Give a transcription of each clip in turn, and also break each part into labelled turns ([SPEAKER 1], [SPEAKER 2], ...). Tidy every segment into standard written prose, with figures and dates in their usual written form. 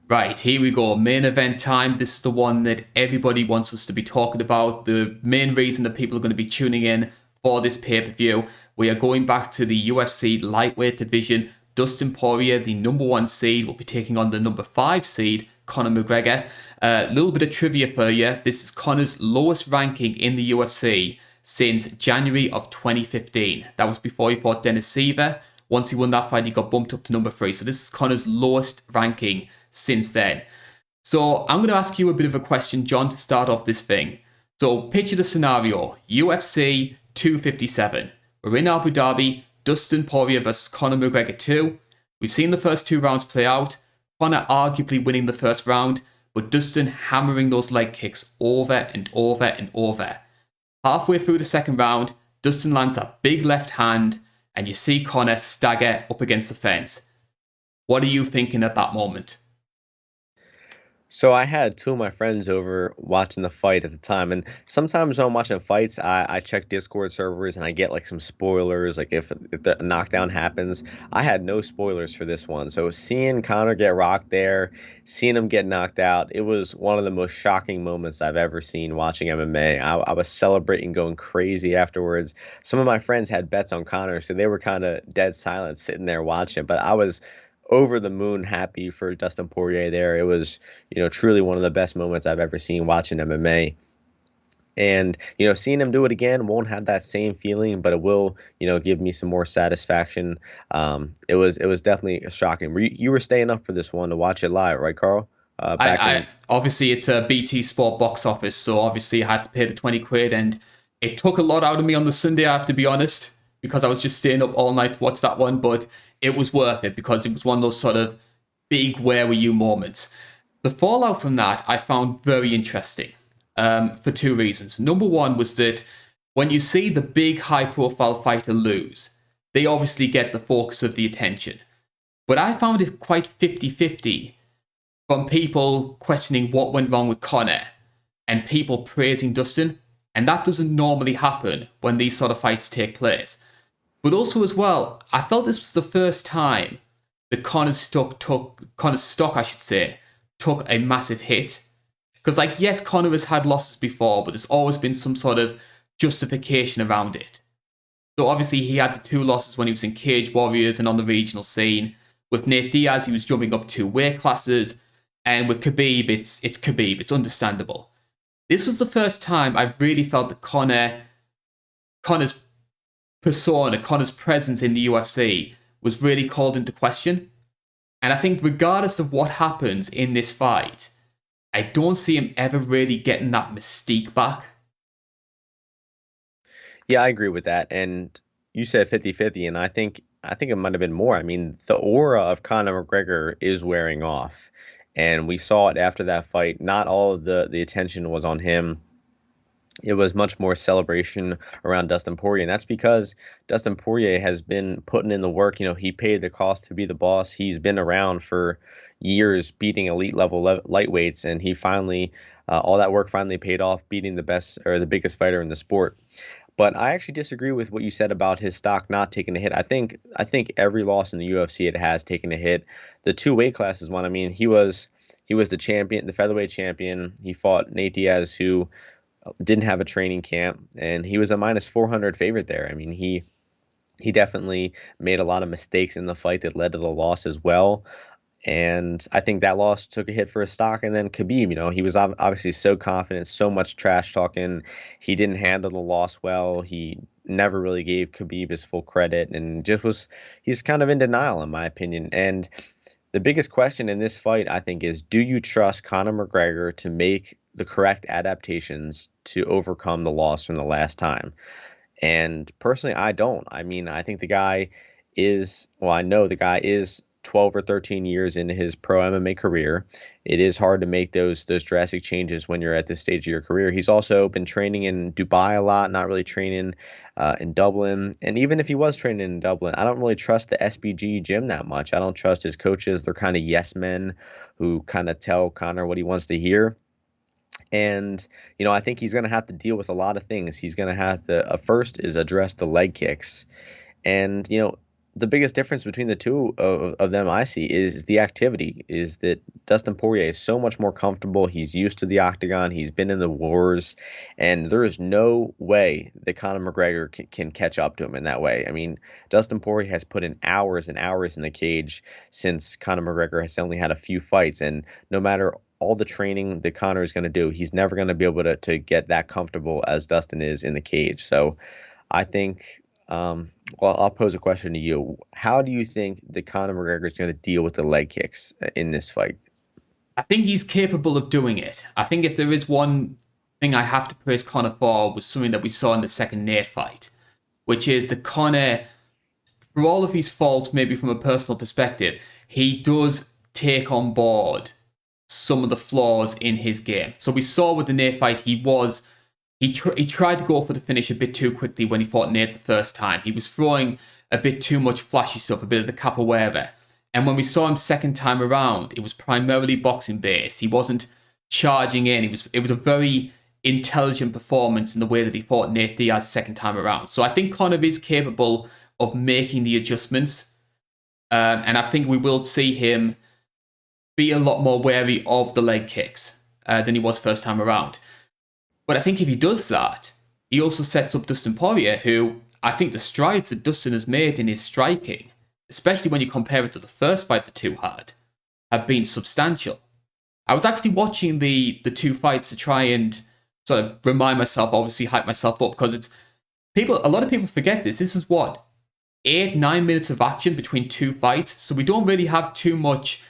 [SPEAKER 1] Right, here we go. Main event time. This is the one that everybody wants us to be talking about. The main reason that people are going to be tuning in for this pay per view. We are going back to the UFC lightweight division. Dustin Poirier, the number one seed, will be taking on the number five seed, Conor McGregor. A little bit of trivia for you. This is Conor's lowest ranking in the UFC since January of 2015. That was before he fought Dennis Seaver. Once he won that fight, he got bumped up to number three. So this is Conor's lowest ranking since then. So I'm going to ask you a bit of a question, John, to start off this thing. So picture the scenario: UFC 257. We're in Abu Dhabi. Dustin Poirier versus Conor McGregor 2. We've seen the first two rounds play out. Conor arguably winning the first round, but Dustin hammering those leg kicks over and over and over. Halfway through the second round, Dustin lands that big left hand, and you see Conor stagger up against the fence. What are you thinking at that moment?
[SPEAKER 2] So I had two of my friends over watching the fight at the time, and sometimes when I'm watching fights, I check Discord servers and I get like some spoilers, like if the knockdown happens. I had no spoilers for this one, so seeing Conor get rocked there, seeing him get knocked out, it was one of the most shocking moments I've ever seen watching MMA. I was celebrating, going crazy afterwards. Some of my friends had bets on Conor, so they were kind of dead silent sitting there watching, but I was over the moon happy for Dustin Poirier there. It was, truly one of the best moments I've ever seen watching MMA. And, seeing him do it again won't have that same feeling, but it will, give me some more satisfaction. It was definitely shocking. You were staying up for this one to watch it live, right, Carl? Back
[SPEAKER 1] I
[SPEAKER 2] in
[SPEAKER 1] obviously it's a BT Sport box office, so obviously I had to pay the 20 quid, and it took a lot out of me on the Sunday, I have to be honest, because I was just staying up all night to watch that one, but it was worth it because it was one of those sort of big where were you moments. The fallout from that I found very interesting, for two reasons. Number one was that when you see the big high profile fighter lose, they obviously get the focus of the attention. But I found it quite 50-50 from people questioning what went wrong with Conor and people praising Dustin. And that doesn't normally happen when these sort of fights take place. But also as well, I felt this was the first time that Conor's stock, I should say, took a massive hit. Because like, yes, Conor has had losses before, but there's always been some sort of justification around it. So obviously he had the two losses when he was in Cage Warriors and on the regional scene. With Nate Diaz, he was jumping up two weight classes. And with Khabib, it's Khabib. It's understandable. This was the first time I really felt that Conor's persona, Conor's presence in the UFC was really called into question. And I think regardless of what happens in this fight, I don't see him ever really getting that mystique back.
[SPEAKER 2] Yeah, I agree with that. And you said 50-50, and I think it might have been more. I mean, the aura of Conor McGregor is wearing off. And we saw it after that fight. Not all of the attention was on him. It was much more celebration around Dustin Poirier, and that's because Dustin Poirier has been putting in the work. He paid the cost to be the boss. He's been around for years, beating elite level lightweights, and he finally, all that work finally paid off, beating the best or the biggest fighter in the sport. But I actually disagree with what you said about his stock not taking a hit. I think every loss in the UFC it has taken a hit. The two weight classes one. I mean, he was the champion, the featherweight champion. He fought Nate Diaz, who didn't have a training camp, and he was a minus 400 favorite there. I mean, he definitely made a lot of mistakes in the fight that led to the loss as well. And I think that loss took a hit for his stock. And then Khabib, he was obviously so confident, so much trash talking. He didn't handle the loss well. He never really gave Khabib his full credit and he's kind of in denial, in my opinion. And the biggest question in this fight, I think, is do you trust Conor McGregor to make the correct adaptations to overcome the loss from the last time? And personally, I don't. I mean, I think the guy well, I know the guy is 12 or 13 years into his pro MMA career. It is hard to make those drastic changes when you're at this stage of your career. He's also been training in Dubai a lot, not really training in Dublin. And even if he was training in Dublin, I don't really trust the SBG gym that much. I don't trust his coaches. They're kind of yes men who kind of tell Conor what he wants to hear. And, I think he's going to have to deal with a lot of things. He's going to have to, first is address the leg kicks. And, the biggest difference between the two of them I see is the activity. Is that Dustin Poirier is so much more comfortable. He's used to the octagon. He's been in the wars, and there is no way that Conor McGregor can catch up to him in that way. I mean, Dustin Poirier has put in hours and hours in the cage since Conor McGregor has only had a few fights, and no matter all the training that Conor is going to do, he's never going to be able to get that comfortable as Dustin is in the cage. So I think, well, I'll pose a question to you. How do you think that Conor McGregor is going to deal with the leg kicks in this fight?
[SPEAKER 1] I think he's capable of doing it. I think if there is one thing I have to praise Conor for was something that we saw in the second Nate fight, which is that Conor, for all of his faults, maybe from a personal perspective, he does take on board some of the flaws in his game. So we saw with the Nate fight, he tried to go for the finish a bit too quickly when he fought Nate the first time. He was throwing a bit too much flashy stuff, a bit of the capoeira. And when we saw him second time around, it was primarily boxing based. He wasn't charging in. It was a very intelligent performance in the way that he fought Nate Diaz second time around. So I think Conor is capable of making the adjustments. And I think we will see him be a lot more wary of the leg kicks than he was first time around. But I think if he does that, he also sets up Dustin Poirier, who I think the strides that Dustin has made in his striking, especially when you compare it to the first fight the two had, have been substantial. I was actually watching the two fights to try and sort of remind myself, obviously hype myself up, because a lot of people forget this. This is what, 8-9 minutes of action between two fights, so we don't really have too much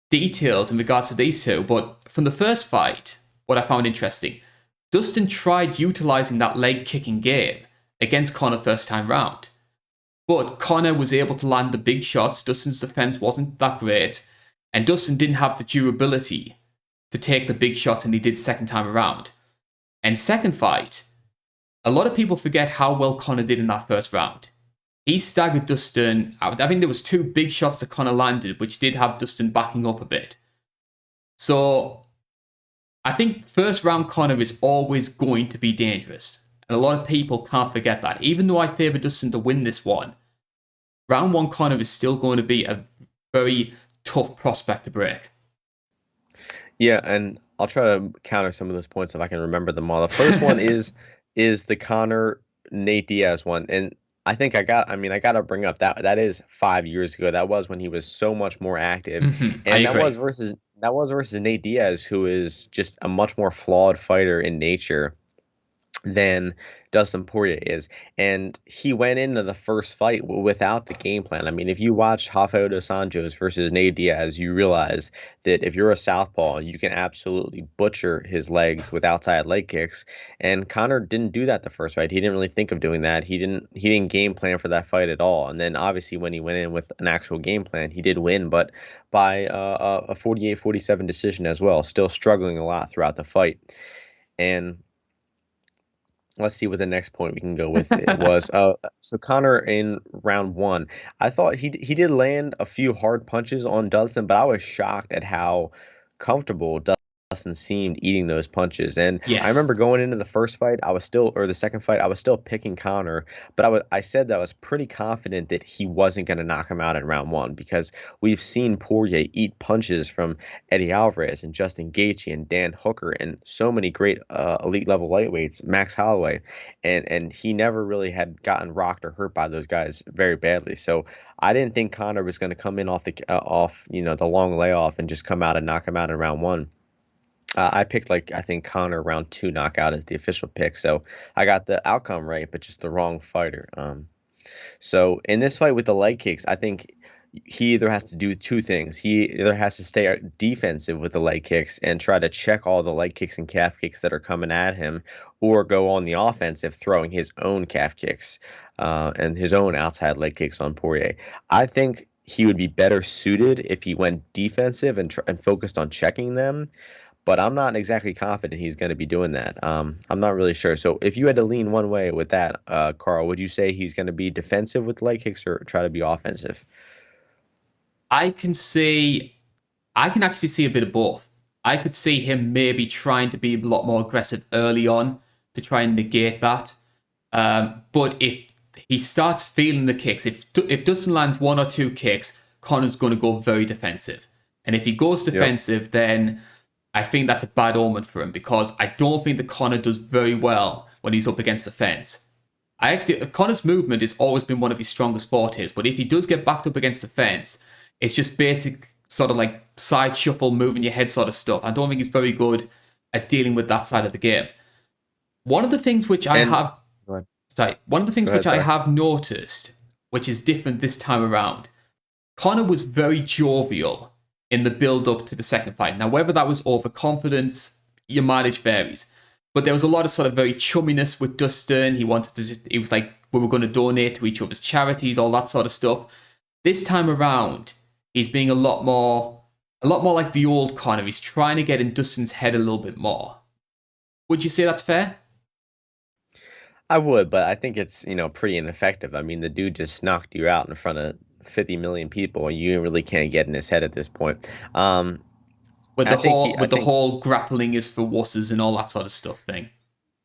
[SPEAKER 1] details in regards to these two. But from the first fight, what I found interesting, Dustin tried utilizing that leg kicking game against Conor first time round. But Conor was able to land the big shots. Dustin's defense wasn't that great. And Dustin didn't have the durability to take the big shots and he did second time around. And second fight, a lot of people forget how well Conor did in that first round. He staggered Dustin. I think there was 2 big shots that Conor landed, which did have Dustin backing up a bit. So I think first round Conor is always going to be dangerous. And a lot of people can't forget that. Even though I favour Dustin to win this one, round 1 Conor is still going to be a very tough prospect to break.
[SPEAKER 2] Yeah, and I'll try to counter some of those points if I can remember them all. The first one is the Conor Nate Diaz one, and I think I got to bring up that is 5 years ago. That was when he was so much more active,
[SPEAKER 1] I
[SPEAKER 2] and
[SPEAKER 1] agree.
[SPEAKER 2] that was versus Nate Diaz, who is just a much more flawed fighter in nature than Dustin Poirier is. And he went into the first fight without the game plan. I mean, if you watch Rafael dos Anjos versus Nate Diaz, you realize that if you're a southpaw, you can absolutely butcher his legs with outside leg kicks. And Conor didn't do that the first fight. He didn't really think of doing that. He didn't game plan for that fight at all. And then obviously when he went in with an actual game plan, he did win, but by a 48-47 decision as well, still struggling a lot throughout the fight. And let's see what the next point we can go with it was. So Conor in round 1, I thought he did land a few hard punches on Dustin, but I was shocked at how comfortable Dustin seemed eating those punches. And I
[SPEAKER 1] Yes.
[SPEAKER 2] remember going into the first fight, or the second fight, I was still picking Conor, but I said that I was pretty confident that he wasn't going to knock him out in round 1 because we've seen Poirier eat punches from Eddie Alvarez and Justin Gaethje and Dan Hooker and so many great elite level lightweights, Max Holloway, and he never really had gotten rocked or hurt by those guys very badly. So I didn't think Conor was going to come in off the long layoff and just come out and knock him out in round 1. I picked I think Conor round 2 knockout as the official pick, so I got the outcome right, but just the wrong fighter. So in this fight with the leg kicks, I think he either has to do 2 things. He either has to stay defensive with the leg kicks and try to check all the leg kicks and calf kicks that are coming at him, or go on the offensive, throwing his own calf kicks and his own outside leg kicks on Poirier. I think he would be better suited if he went defensive and focused on checking them. But I'm not exactly confident he's going to be doing that. I'm not really sure. So if you had to lean one way with that, Karl, would you say he's going to be defensive with leg kicks or try to be offensive?
[SPEAKER 1] I can actually see a bit of both. I could see him maybe trying to be a lot more aggressive early on to try and negate that. But if he starts feeling the kicks. If Dustin lands 1 or 2 kicks, Conor's going to go very defensive. And if he goes defensive, then I think that's a bad omen for him, because I don't think that Conor does very well when he's up against the fence. Conor's movement has always been one of his strongest fortes, but if he does get backed up against the fence, it's just basic sort of like side shuffle, moving your head sort of stuff. I don't think he's very good at dealing with that side of the game. One of the things which I have noticed, which is different this time around, Conor was very jovial in the build-up to the second fight. Now, whether that was overconfidence, your mileage varies. But there was a lot of sort of very chumminess with Dustin. He was like, we were going to donate to each other's charities, all that sort of stuff. This time around, he's being a lot more like the old Conor. He's trying to get in Dustin's head a little bit more. Would you say that's fair?
[SPEAKER 2] I would, but I think it's, pretty ineffective. I mean, the dude just knocked you out in front of 50 million people, and you really can't get in his head at this point.
[SPEAKER 1] With the whole grappling is for wusses and all that sort of stuff thing.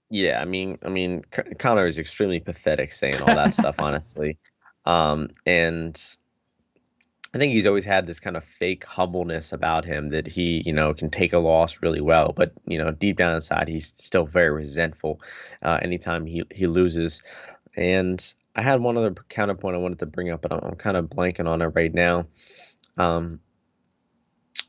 [SPEAKER 2] Yeah, I mean, Conor is extremely pathetic saying all that stuff, honestly. And I think he's always had this kind of fake humbleness about him that he, can take a loss really well, but deep down inside, he's still very resentful anytime he loses. And I had one other counterpoint I wanted to bring up, but I'm kind of blanking on it right now.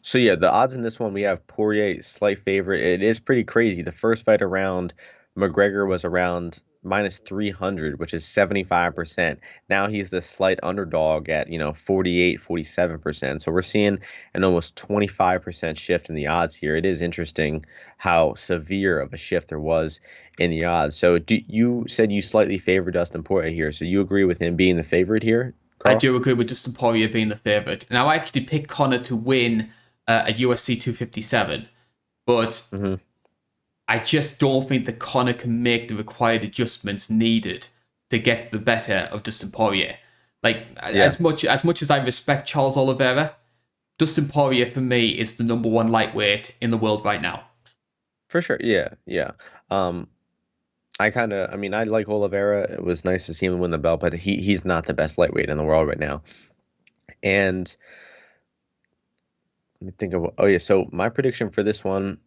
[SPEAKER 2] So yeah, the odds in this one, we have Poirier slight favorite. It is pretty crazy. The first fight around, McGregor was around minus 300, which is 75%. Now he's the slight underdog at 48, 47%. So we're seeing an almost 25% shift in the odds here. It is interesting how severe of a shift there was in the odds. So you said you slightly favor Dustin Poirier here. So you agree with him being the favorite here, Karl?
[SPEAKER 1] I do agree with Dustin Poirier being the favorite. Now I actually picked Conor to win at UFC 257, but I just don't think that Conor can make the required adjustments needed to get the better of Dustin Poirier. As much as I respect Charles Oliveira, Dustin Poirier for me is the number one lightweight in the world right now.
[SPEAKER 2] For sure, yeah. I like Oliveira. It was nice to see him win the belt, but he's not the best lightweight in the world right now. And let me think of. So my prediction for this one.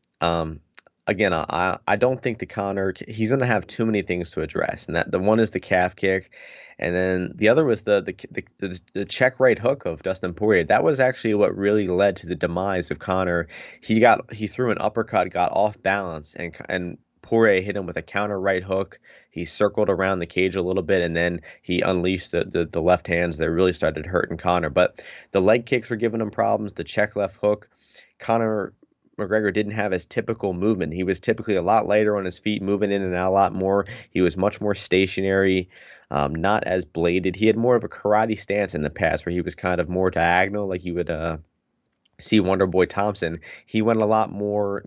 [SPEAKER 2] Again, I don't think the Conor, he's going to have too many things to address, and that the one is the calf kick, and then the other was the check right hook of Dustin Poirier. That was actually what really led to the demise of Conor. He threw an uppercut, got off balance, and Poirier hit him with a counter right hook. He circled around the cage a little bit, and then he unleashed the left hands that really started hurting Conor. But the leg kicks were giving him problems. The check left hook, Conor McGregor didn't have his typical movement. He was typically a lot lighter on his feet, moving in and out a lot more. He was much more stationary, not as bladed. He had more of a karate stance in the past, where he was kind of more diagonal, like you would see Wonder Boy Thompson. He went a lot more,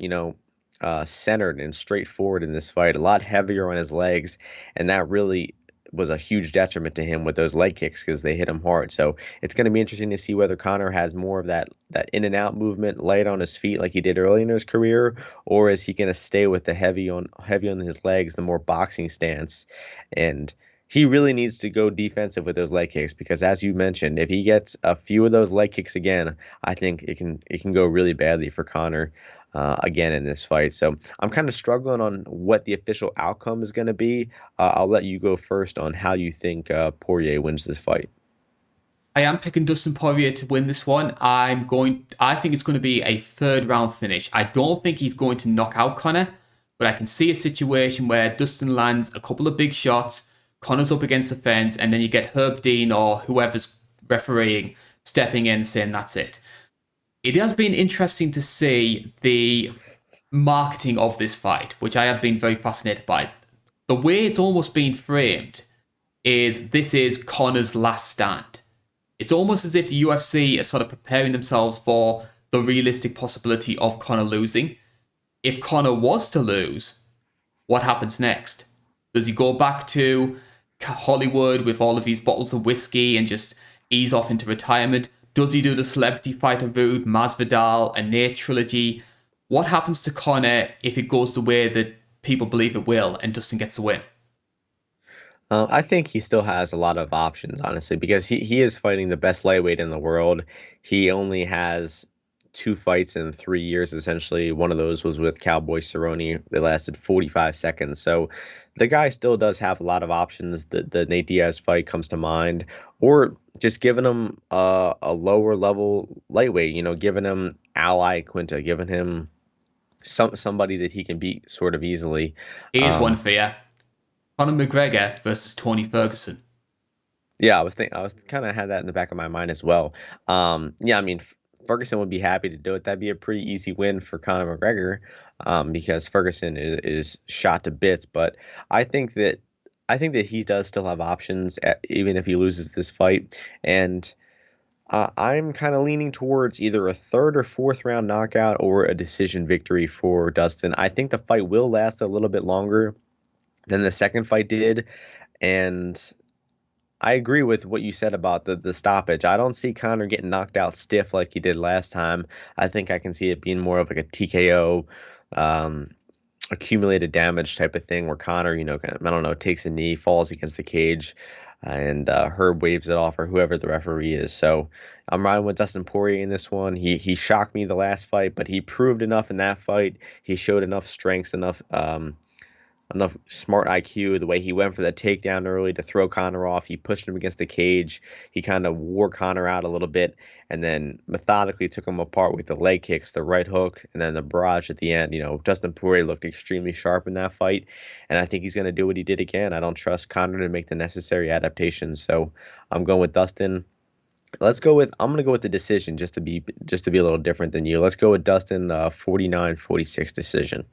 [SPEAKER 2] centered and straightforward in this fight, a lot heavier on his legs, and that really was a huge detriment to him with those leg kicks, because they hit him hard. So it's going to be interesting to see whether Conor has more of that in and out movement, light on his feet like he did early in his career, or is he going to stay with the heavy on his legs, the more boxing stance. And he really needs to go defensive with those leg kicks, because as you mentioned, if he gets a few of those leg kicks again, I think it can go really badly for Conor again in this fight. So I'm kind of struggling on what the official outcome is going to be. I'll let you go first on how you think Poirier wins this fight.
[SPEAKER 1] I am picking Dustin Poirier to win this one. I think it's going to be a third round finish. I don't think he's going to knock out Conor, but I can see a situation where Dustin lands a couple of big shots, Conor's up against the fence, and then you get Herb Dean or whoever's refereeing stepping in and saying that's it. It has been interesting to see the marketing of this fight, which I have been very fascinated by. The way it's almost been framed is this is Conor's last stand. It's almost as if the UFC are sort of preparing themselves for the realistic possibility of Conor losing. If Conor was to lose, what happens next? Does he go back to Hollywood with all of these bottles of whiskey and just ease off into retirement? Does he do the celebrity fighter route, Masvidal, a Nate Trilogy? What happens to Conor if it goes the way that people believe it will and Dustin gets a win?
[SPEAKER 2] I think he still has a lot of options, honestly, because he is fighting the best lightweight in the world. He only has two fights in 3 years, essentially. One of those was with Cowboy Cerrone. They lasted 45 seconds. So the guy still does have a lot of options. The Nate Diaz fight comes to mind, or just giving him a lower level lightweight. Giving him Ally Quinta, giving him somebody that he can beat sort of easily.
[SPEAKER 1] Here's one
[SPEAKER 2] Um,
[SPEAKER 1] for you: Conor McGregor versus Tony Ferguson.
[SPEAKER 2] Yeah, I was kind of had that in the back of my mind as well. Yeah, I mean, Ferguson would be happy to do it. That'd be a pretty easy win for Conor McGregor, because Ferguson is shot to bits. But I think that I think that he does still have options, even if he loses this fight. And I'm kind of leaning towards either a third or fourth round knockout or a decision victory for Dustin. I think the fight will last a little bit longer than the second fight did, and I agree with what you said about the stoppage. I don't see Connor getting knocked out stiff like he did last time. I think I can see it being more of like a TKO, um, accumulated damage type of thing where Connor, kind of, I don't know, takes a knee, falls against the cage, and Herb waves it off, or whoever the referee is. So I'm riding with Dustin Poirier in this one. He shocked me the last fight, but he proved enough in that fight. He showed enough strengths, enough smart IQ, the way he went for that takedown early to throw Connor off. He pushed him against the cage. He kind of wore Connor out a little bit and then methodically took him apart with the leg kicks, the right hook, and then the barrage at the end. Dustin Poirier looked extremely sharp in that fight, and I think he's going to do what he did again. I don't trust Connor to make the necessary adaptations, so I'm going with Dustin. I'm gonna go with the decision just to be a little different than you. Let's go with Dustin, 49-46 decision.